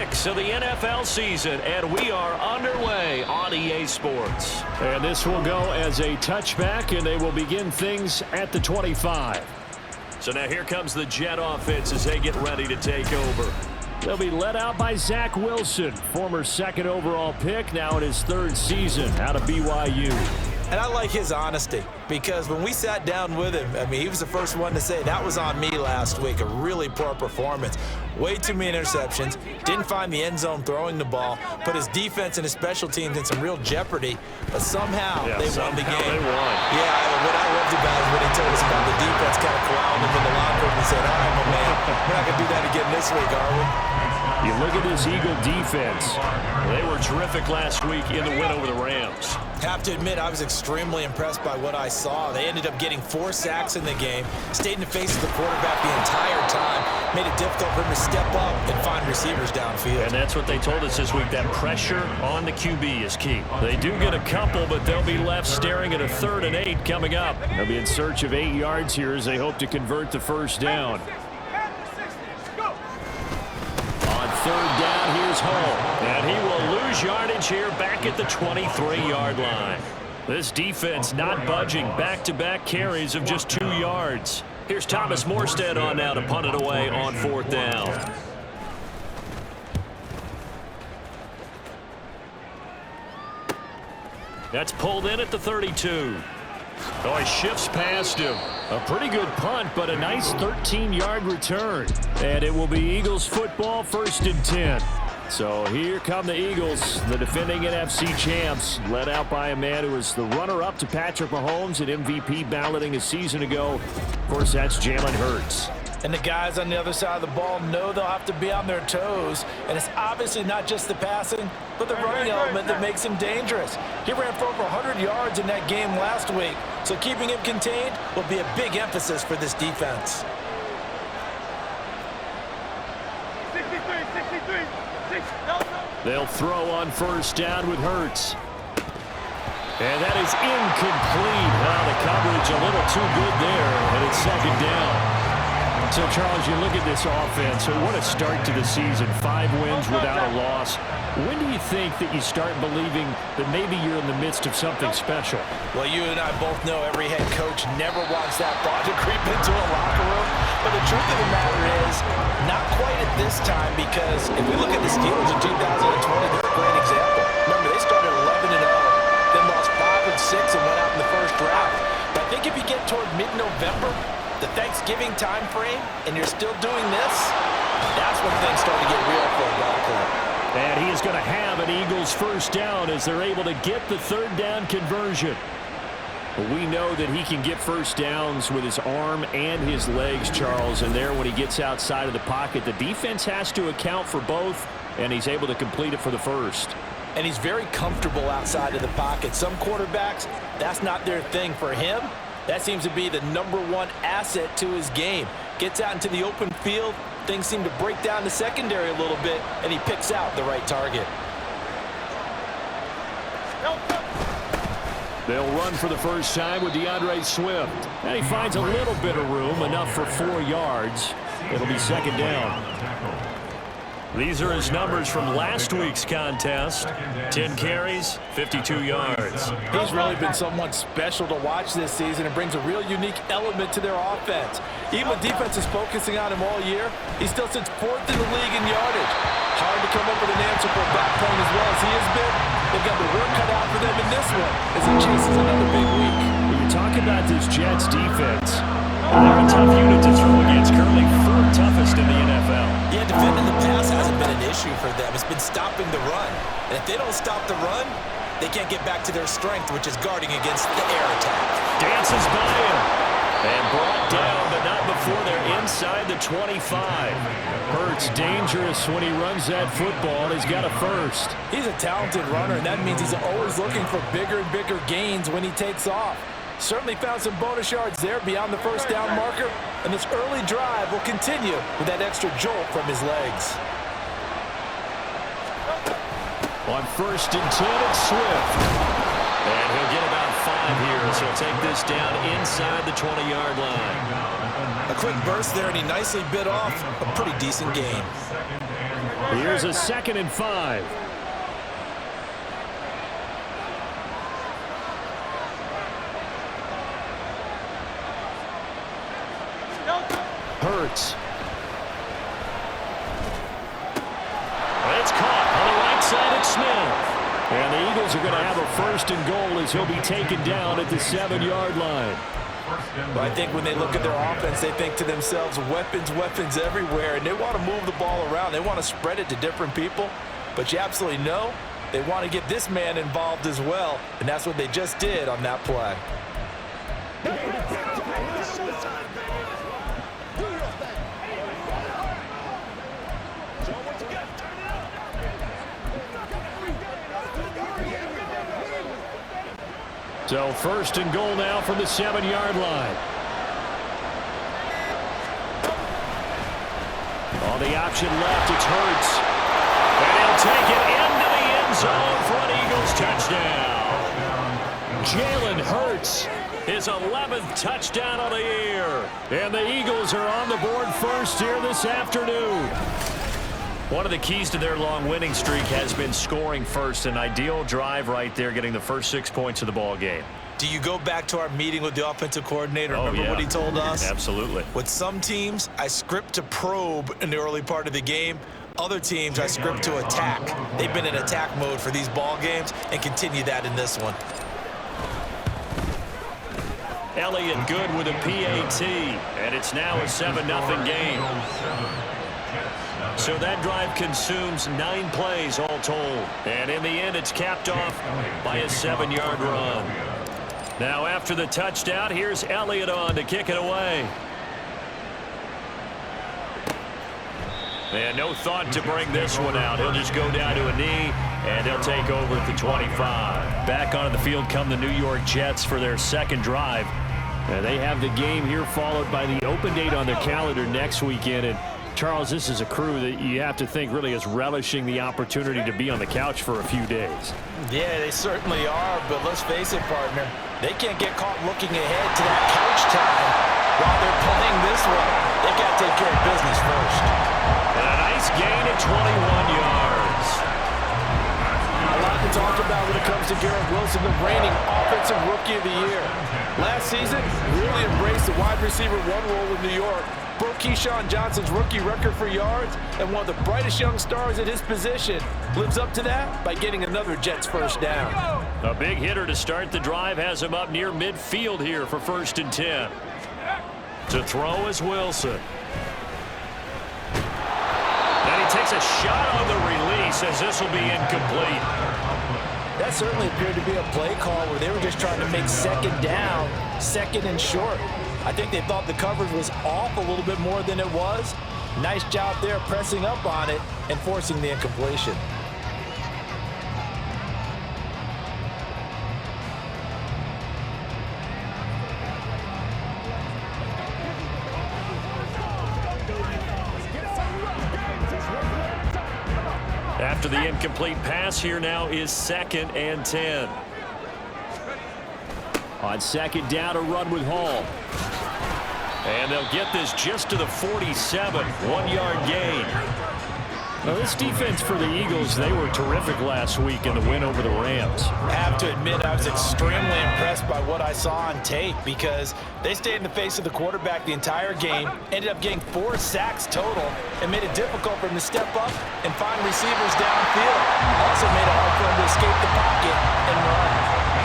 6 of the NFL season, and we are underway on EA Sports. And this will go as a touchback, and they will begin things at the 25. So now here comes the Jet offense as they get ready to take over. They'll be led out by Zach Wilson, former second overall pick, now in his third season out of BYU. And I like his honesty, because when we sat down with him, I mean, he was the first one to say, that was on me last week, a really poor performance. Way too many interceptions, didn't find the end zone throwing the ball, put his defense and his special teams in some real jeopardy, but somehow they won the game. They won. Yeah, what I loved about it when he told us about the defense kind of corralled him in the locker room and said, all right, my man, we're not going to do that again this week, are we? You look at this Eagle defense. They were terrific last week in the win over the Rams. Have to admit, I was extremely impressed by what I saw. They ended up getting 4 sacks in the game, stayed in the face of the quarterback the entire time, made it difficult for him to step up and find receivers downfield. And that's what they told us this week, that pressure on the QB is key. They do get a couple, but they'll be left staring at a 3rd and 8 coming up. They'll be in search of 8 yards here as they hope to convert the first down. On 3rd down, here's Hull. And he will lose yardage here back at the 23-yard line. This defense not budging. Back-to-back carries of just 2 yards. Here's Thomas Morstead on now to punt it away on 4th down. That's pulled in at the 32. Oh, he shifts past him. A pretty good punt, but a nice 13-yard return. And it will be Eagles football, 1st and 10. So here come the Eagles, the defending NFC champs, led out by a man who was the runner-up to Patrick Mahomes at MVP balloting a season ago. Of course, that's Jalen Hurts. And the guys on the other side of the ball know they'll have to be on their toes. And it's obviously not just the passing, but the running element that makes him dangerous. He ran for over 100 yards in that game last week, so keeping him contained will be a big emphasis for this defense. 63. They'll throw on 1st down with Hurts. And that is incomplete. Well, the coverage a little too good there, and it's 2nd down. So, Charles, you look at this offense, so what a start to the season. 5 wins without a loss. When do you think that you start believing that maybe you're in the midst of something special? Well, you and I both know every head coach never wants that thought to creep into a locker room. But the truth of the matter is, not quite at this time, because if we look at the Steelers in 2020, they're a great example. Remember, they started 11-0, then lost 5 and 6 and went out in the first round. But I think if you get toward mid-November, the Thanksgiving time frame, and you're still doing this, that's when things start to get real for a ball club. And he is going to have an Eagles 1st down as they're able to get the 3rd down conversion. But we know that he can get 1st downs with his arm and his legs, Charles, and there when he gets outside of the pocket, the defense has to account for both, and he's able to complete it for the 1st. And he's very comfortable outside of the pocket. Some quarterbacks, that's not their thing. For him, that seems to be the #1 asset to his game. Gets out into the open field, things seem to break down the secondary a little bit, and he picks out the right target. They'll run for the first time with DeAndre Swift. And he finds a little bit of room, enough for 4 yards. It'll be 2nd down. These are his numbers from last week's contest. 10 carries, 52 yards. He's really been someone special to watch this season and brings a real unique element to their offense. Even when defense is focusing on him all year, he still sits 4th in the league in yardage. Hard to come up with an answer for a back playing as well as he has been. They've got the work cut out for them in this one as he chases another big week. When you talk about this Jets defense, they're a tough unit to throw against, currently 4th toughest in the NFL. Yeah, defending the pass hasn't been an issue for them. It's been stopping the run. And if they don't stop the run, they can't get back to their strength, which is guarding against the air attack. Dances by him. And brought down, but not before they're inside the 25. Hurts dangerous when he runs that football. He's got a 1st. He's a talented runner, and that means he's always looking for bigger and bigger gains when he takes off. Certainly found some bonus yards there beyond the 1st down marker, and this early drive will continue with that extra jolt from his legs. On 1st and 10, it's Swift. And he'll get about 5 here, so he'll take this down inside the 20-yard line. A quick burst there, and he nicely bit off a pretty decent gain. Here's a 2nd and 5. Hurts. It's caught on the right side of Smith. And the Eagles are going to have a 1st and goal as he'll be taken down at the 7-yard line. Well, I think when they look at their offense, they think to themselves, weapons, weapons everywhere, and they want to move the ball around. They want to spread it to different people, but you absolutely know they want to get this man involved as well, and that's what they just did on that play. So 1st and goal now from the 7-yard line. On the option left, it's Hurts. And he'll take it into the end zone for an Eagles touchdown. Jalen Hurts, his 11th touchdown of the year. And the Eagles are on the board first here this afternoon. One of the keys to their long winning streak has been scoring first. An ideal drive right there, getting the first 6 points of the ball game. Do you go back to our meeting with the offensive coordinator? Remember what he told us? Absolutely. With some teams, I script to probe in the early part of the game. Other teams, I script to attack. They've been in attack mode for these ball games and continue that in this one. Elliott good with a PAT, and it's now a 7-0 game. So that drive consumes 9 plays all told. And in the end, it's capped off by a 7-yard run. Now after the touchdown, here's Elliott on to kick it away. And no thought to bring this one out. He'll just go down to a knee, and they'll take over at the 25. Back onto the field come the New York Jets for their 2nd drive. And they have the game here followed by the open date on their calendar next weekend. And Charles, this is a crew that you have to think really is relishing the opportunity to be on the couch for a few days. Yeah, they certainly are, but let's face it, partner. They can't get caught looking ahead to that couch time while they're playing this one. They've got to take care of business first. And a nice gain at 21 yards. A lot to talk about when it comes to Garrett Wilson, the reigning offensive rookie of the year. Last season, really embraced the wide receiver 1 role in New York. Broke Keyshawn Johnson's rookie record for yards, and one of the brightest young stars at his position lives up to that by getting another Jets 1st down. A big hitter to start the drive has him up near midfield here for 1st and 10. To throw is Wilson. And he takes a shot on the release as this will be incomplete. That certainly appeared to be a play call where they were just trying to make 2nd down, 2nd and short. I think they thought the coverage was off a little bit more than it was. Nice job there pressing up on it and forcing the incompletion. After the incomplete pass, here now is 2nd and 10. On 2nd down, a run with Hall. And they'll get this just to the 47, 1-yard gain. Now, this defense for the Eagles, they were terrific last week in the win over the Rams. I have to admit, I was extremely impressed by what I saw on tape because they stayed in the face of the quarterback the entire game, ended up getting 4 sacks total, and made it difficult for him to step up and find receivers downfield. Also made it hard for him to escape the pocket and run.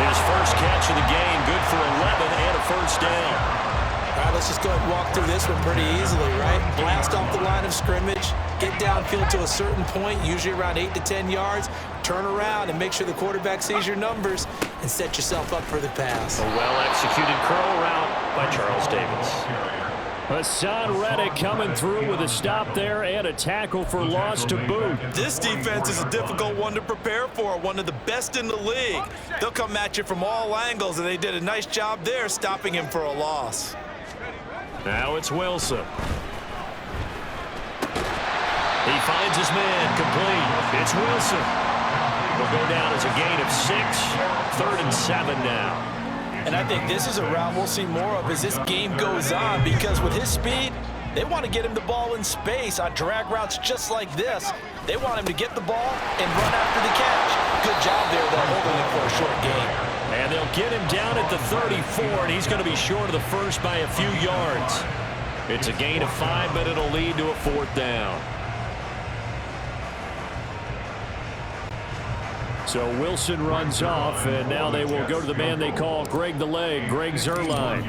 His first catch of the game, good for 11 and a 1st down. All right, let's just go ahead and walk through this one pretty easily, right? Blast off the line of scrimmage, get downfield to a certain point, usually around 8 to 10 yards, turn around and make sure the quarterback sees your numbers and set yourself up for the pass. A well-executed curl route by Charles Davis. Hassan Reddick coming through with a stop there and a tackle for loss to boot. This defense is a difficult one to prepare for, one of the best in the league. They'll come at you from all angles, and they did a nice job there stopping him for a loss. Now it's Wilson. He finds his man complete. It's Wilson. Will go down as a gain of 6, 3rd and 7 now. And I think this is a route we'll see more of as this game goes on because with his speed, They want to get him the ball in space on drag routes just like this. They want him to get the ball and run after the catch. Good job there, though, holding it for a short gain. And they'll get him down at the 34, and he's going to be short of the first by a few yards. It's a gain of 5, but it'll lead to a 4th down. So Wilson runs off, and now they will go to the man they call Greg the Leg, Greg Zuerlein.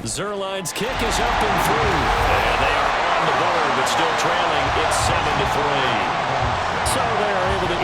Zuerlein's kick is up and through. And they are on the board, but still trailing. It's 7-3. So they're able to